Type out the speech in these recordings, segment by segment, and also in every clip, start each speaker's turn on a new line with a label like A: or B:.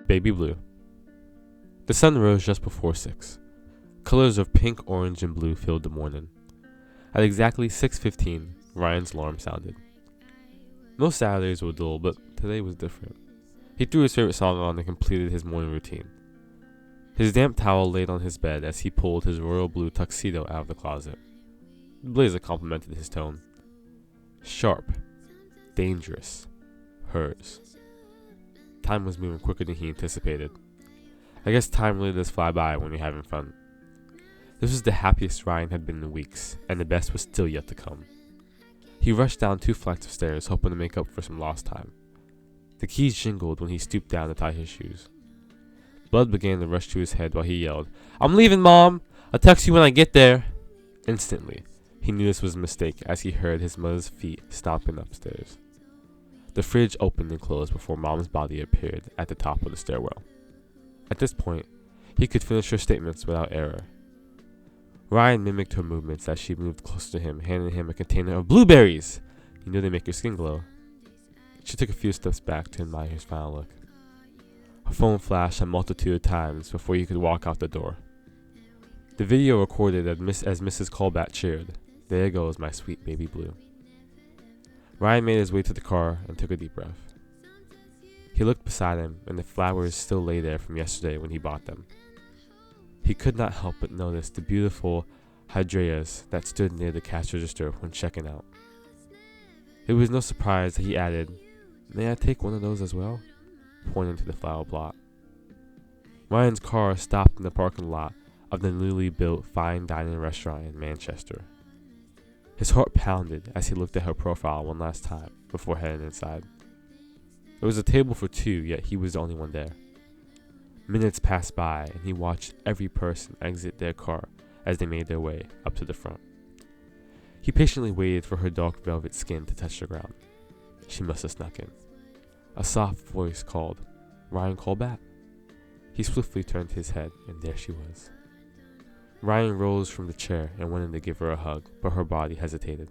A: Baby Blue. The sun rose just before 6. Colors of pink, orange, and blue filled the morning. At exactly 6:15, Ryan's alarm sounded. Most Saturdays were dull, but today was different. He threw his favorite song on and completed his morning routine. His damp towel laid on his bed as he pulled his royal blue tuxedo out of the closet. The blazer complemented his tone. Sharp, dangerous, hers. Time was moving quicker than he anticipated. I guess time really does fly by when you're having fun. This was the happiest Ryan had been in weeks, and the best was still yet to come. He rushed down 2 flights of stairs, hoping to make up for some lost time. The keys jingled when he stooped down to tie his shoes. Blood began to rush to his head while he yelled, "I'm leaving, Mom! I'll text you when I get there!" Instantly, he knew this was a mistake as he heard his mother's feet stomping upstairs. The fridge opened and closed before Mom's body appeared at the top of the stairwell. At this point, he could finish her statements without error. Ryan mimicked her movements as she moved closer to him, handing him a container of blueberries. You know they make your skin glow. She took a few steps back to admire his final look. Her phone flashed a multitude of times before he could walk out the door. The video recorded as Mrs. Colbat cheered, "There goes my sweet baby Blue." Ryan made his way to the car and took a deep breath. He looked beside him, and the flowers still lay there from yesterday when he bought them. He could not help but notice the beautiful hydrangeas that stood near the cash register when checking out. It was no surprise that he added, "May I take one of those as well?" pointing to the flower plot. Ryan's car stopped in the parking lot of the newly built fine dining restaurant in Manchester. His heart pounded as he looked at her profile one last time before heading inside. There was a table for 2, yet he was the only one there. Minutes passed by, and he watched every person exit their car as they made their way up to the front. He patiently waited for her dark velvet skin to touch the ground. She must have snuck in. A soft voice called, "Ryan Colbat?" He swiftly turned his head, and there she was. Ryan rose from the chair and went in to give her a hug, but her body hesitated.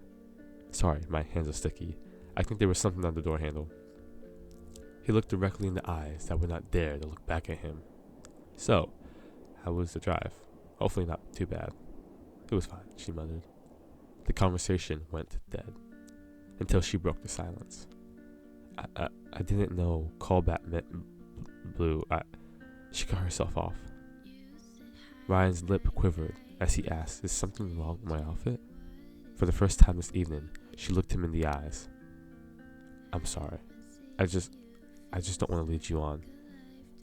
A: "Sorry, my hands are sticky. I think there was something on the door handle." He looked directly in the eyes that would not dare to look back at him. "So, how was the drive? Hopefully not too bad." "It was fine," she muttered. The conversation went dead, until she broke the silence. I didn't know Colbat meant blue. She cut herself off. Ryan's lip quivered as he asked, "Is something wrong with my outfit?" For the first time this evening, she looked him in the eyes. "I'm sorry. I just don't want to lead you on."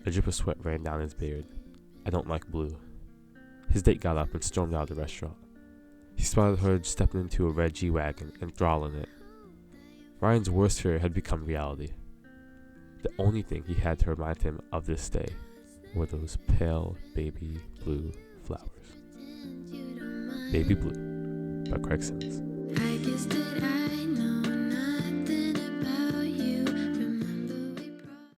A: A drip of sweat ran down his beard. "I don't like blue." His date got up and stormed out of the restaurant. He spotted her stepping into a red G-Wagon and throttling it. Ryan's worst fear had become reality. The only thing he had to remind him of this day were those pale baby blue flowers. Baby Blue by Craig Simmons.